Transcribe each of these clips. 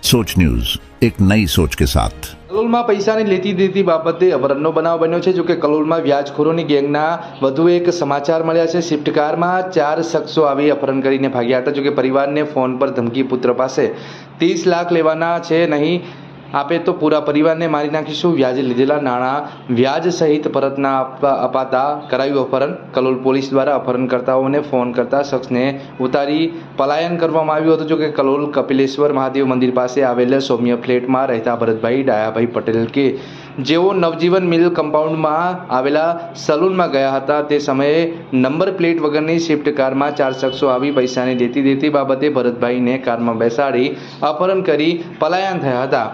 सोच न्यूज, एक नई सोच के साथ। કલોલમાં પૈસાની લેતી દેતી બાબતે અપહરણનો બનાવ બન્યો છે। જોકે કલોલમાં વ્યાજખોરોની ગેંગના વધુ એક સમાચાર મળ્યા છે। સ્વિફ્ટ કારમાં 4 શખ્સો આવી અપહરણ કરીને ભાગ્યા હતા। જોકે પરિવારને ફોન પર ધમકી પુત્ર પાસે 30 લાખ લેવાના છે, નહીં આપે તો પૂરા પરિવારને મારી નાખીશું। વ્યાજે લીધેલા નાણાં વ્યાજ સહિત પરત ના અપાતા કરાયું અપહરણ। કલોલ પોલીસ દ્વારા અપહરણકર્તાઓને ફોન કરતા શખ્સને ઉતારી પલાયન કરવામાં આવ્યું હતું। જોકે કલોલ કપિલેશ્વર મહાદેવ મંદિર પાસે આવેલ સૌમ્ય ફ્લેટમાં રહેતા ભરતભાઈ ડાયાભાઈ પટેલ કે જેઓ નવજીવન મિલ કમ્પાઉન્ડમાં આવેલા સલૂનમાં ગયા હતા, તે સમયે નંબર પ્લેટ વગરની સ્વિફ્ટ કારમાં 4 શખ્સો આવી પૈસાની લેતી દેતી બાબતે ભરતભાઈને કારમાં બેસાડી અપહરણ કરી પલાયન થયા હતા।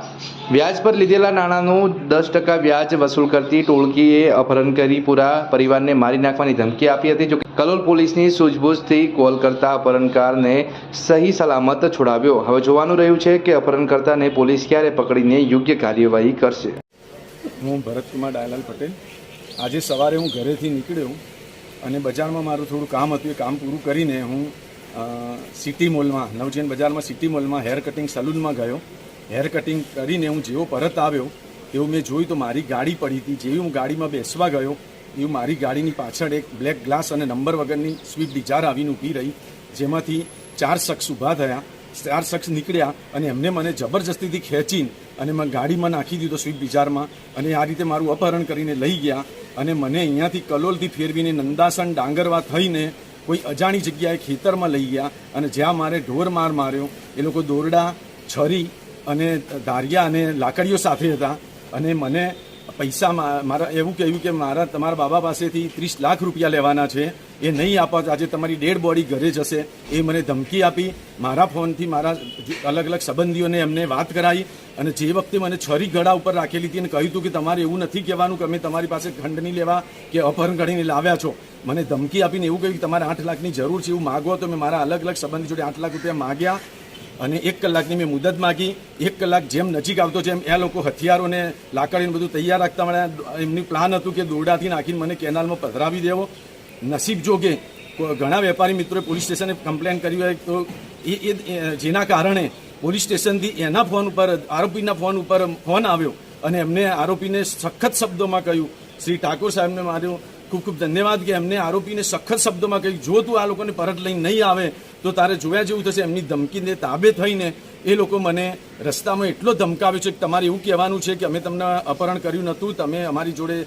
વ્યાજ પર લીધેલા નાણાંનું 10% વ્યાજ વસૂલ કરતી ટોળકીએ અપહરણ કરી પૂરા પરિવારને મારી નાખવાની ધમકી આપી હતી। જો કલોલ પોલીસની સૂઝબૂછથી કોલ કરતા અપહરણકારને સહી સલામત છોડાવ્યો। હવે જોવાનું રહ્યું છે કે અપહરણકર્તાને પોલીસ ક્યારે પકડીને યોગ્ય કાર્યવાહી કરશે। હું ભરતકુમાર ડાયલાલ પટેલ। આજે સવારે હું ઘરેથી નીકળ્યો અને બજારમાં મારું થોડું કામ હતું। એ કામ પૂરું કરીને હું સિટી મોલમાં, નવજીવન બજારમાં સિટી મોલમાં હેર કટિંગ સલૂનમાં ગયો। હેર કટિંગ કરીને હું જેવો પરત આવ્યો એવું મેં જોયું તો મારી ગાડી પડી હતી। જેવી હું ગાડીમાં બેસવા ગયો એવું મારી ગાડીની પાછળ એક બ્લેક ગ્લાસ અને નંબર વગરની સ્વિફ્ટ ડિઝાયર આવીને ઊભી રહી, જેમાંથી 4 શખ્સ ઊભા થયા। 4 શખ્સ નીકળ્યા અને એમને મને જબરજસ્તીથી ખેંચીને અને મેં ગાડીમાં નાખી દીધો સ્વિફ્ટ ડિઝાયરમાં, અને આ રીતે મારું અપહરણ કરીને લઈ ગયા અને મને અહીંયાથી કલોલથી ફેરવીને નંદાસણ ડાંગરવા થઈને કોઈ અજાણી જગ્યાએ ખેતરમાં લઈ ગયા અને જ્યાં મારે ઢોર માર માર્યો। એ લોકો દોરડા, છરી અને ધારિયા અને લાકડીઓ સાથે હતા અને મને પૈસા મારા એવું કહ્યું કે તમારા બાબા પાસેથી 30 લાખ રૂપિયા લેવાના છે, એ નહીં આપો આજે તમારી ડેડ બોડી ઘરે જશે, એ મને ધમકી આપી। મારા ફોનથી મારા અલગ અલગ સંબંધીઓને એમને વાત કરાવી અને જે વખતે મને છરી ગળા ઉપર રાખેલી હતી અને કહ્યું હતું કે તમારે એવું નથી કહેવાનું કે અમે તમારી પાસે ખંડણી લેવા કે અપહરણ કરીને લાવ્યા છો। મને ધમકી આપીને એવું કહ્યું કે તમારે 8 લાખની જરૂર છે, એવું માગો તો મેં મારા અલગ અલગ સંબંધી જોડે 8 લાખ રૂપિયા માગ્યા અને 1 કલાકની મેં મુદત માગી। 1 કલાક જેમ નજીક આવતો જેમ એ લોકો હથિયારોને લાકડીને બધું તૈયાર રાખતા મળ્યા। એમનું પ્લાન હતું કે દોરડાથી નાખીને મને કેનાલમાં પધરાવી દેવો। નસીબ જોગે ઘણા વેપારી મિત્રોએ પોલીસ સ્ટેશને કમ્પ્લેન કરી હોય તો જેના કારણે પોલીસ સ્ટેશનથી એના ફોન ઉપર, આરોપીના ફોન ઉપર ફોન આવ્યો અને એમને આરોપીને સખત શબ્દોમાં કહ્યું, શ્રી ઠાકોર સાહેબને માર્યો ખૂબ ખૂબ ધન્યવાદ કે એમને આરોપીને સખત શબ્દોમાં કહ્યું જો તું આ લોકોને પરત લઈને નહીં આવે તો તારે જોયા જેવું થશે। એમની ધમકીને તાબે થઈને એ લોકો મને રસ્તામાં એટલો ધમકાવ્યો છે કે તમારે એવું કહેવાનું છે કે અમે તમને અપહરણ કર્યું નહોતું, તમે અમારી જોડે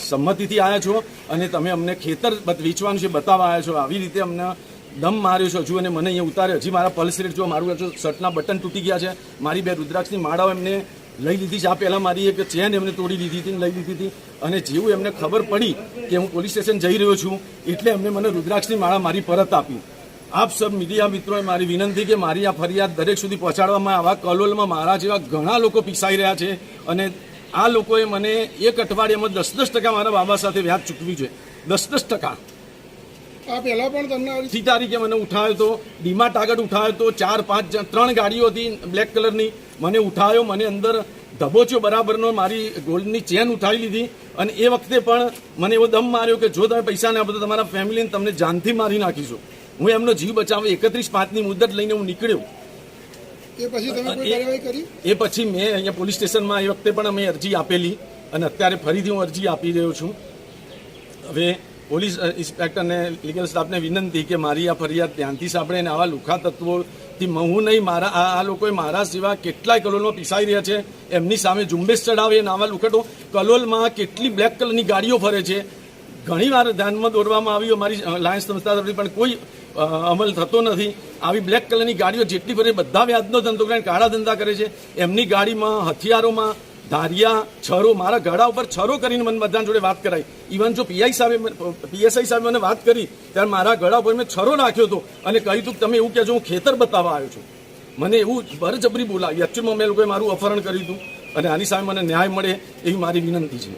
સંમતિથી આવ્યા છો અને તમે અમને ખેતર વેચવાનું છે બતાવવા આવ્યા છો, આવી રીતે અમને દમ માર્યો છો હજુ અને મને અહીંયા ઉતાર્યો। હજી મારા પલ્સ રેટ જો મારું શર્ટના બટન તૂટી ગયા છે, મારી 2 રુદ્રાક્ષની માળાઓ એમને લઈ લીધી છે। આ પહેલાં મારી એક ચેન એમને તોડી લીધી હતી, લઈ લીધી હતી અને જેવું એમને ખબર પડી કે હું પોલીસ સ્ટેશન જઈ રહ્યો છું એટલે એમને મને રુદ્રાક્ષની માળા મારી પરત આપી। આપ સબ મીડિયા મિત્રોએ મારી વિનંતી કે મારી આ ફરિયાદ દરેક સુધી પહોંચાડવામાં। આવા કલોલમાં મારા જેવા ઘણા લોકો પીસાઈ રહ્યા છે અને આ લોકોએ મને એક અઠવાડિયામાં 10% મારા બાબા સાથે વ્યાજ ચૂકવ્યું છે, 10%। આ પહેલા પણ તમને 3 તારીખે મને ઉઠાવ્યો તો, ડીમાર્ટ આગળ ઉઠાવ્યો તો, 4-5 3 ગાડીઓ હતી બ્લેક કલરની, મને ઉઠાવ્યો, મને અંદર દબોચ્યો બરાબરનો, મારી ગોલ્ડની ચેન ઉઠાવી લીધી અને એ વખતે પણ મને એવો દમ માર્યો કે જો તમે પૈસા ના આપો તો તમારા ફેમિલીને તમને જાનથી મારી નાખીશું। હું એમનો જીવ બચાવવા 31/5ની મુદત લઈને હું નીકળ્યો। એ પછી તમે કોઈ કાર્યવાહી કરી? એ પછી મેં અહીંયા પોલીસ સ્ટેશનમાં એ વખતે પણ અમે અરજી આપેલી અને અત્યારે ફરીથી હું અરજી આપી રહ્યો છું। હવે પોલીસ ઇન્સ્પેક્ટરને, લીગલ સ્ટાફને વિનંતી કે મારી આ ફરિયાદ ધ્યાનથી સાંભળે અને આવા લુખા તત્વોથી હું નહીં, મારા આ લોકોએ મારા સિવાય કેટલાય કલોલમાં પીસાઈ રહ્યા છે, એમની સામે ઝુંબેશ ચડાવે અને આવા લુખટો કલોલમાં કેટલી બ્લેક કલરની ગાડીઓ ફરે છે। ઘણીવાર ધ્યાનમાં દોરવામાં આવ્યું અમારી લાયન્સ સંસ્થા તરફથી પણ કોઈ અમલ થતો નથી। આવી બ્લેક કલરની ગાડીઓ જેટલી ફરે બધા વ્યાજનો ધંધો કરીને કાળા ધંધા કરે છે। એમની ગાડીમાં હથિયારોમાં ધારિયા, છરો, મારા ગળા ઉપર છરો કરીને મને બધા જોડે વાત કરાઈ। ઇવન જો પીએસઆઈ સાહેબ મને વાત કરી ત્યારે મારા ગળા ઉપર મેં છરો નાખ્યો હતો અને કહ્યું હતું કે તમે એવું કહેજો હું ખેતર બતાવવા આવ્યો છું। મને એવું બરજબરી બોલાવી। એકચ્યુઅલમાં મેં લોકોએ મારું અપહરણ કર્યું હતું અને આની સામે મને ન્યાય મળે એવી મારી વિનંતી છે।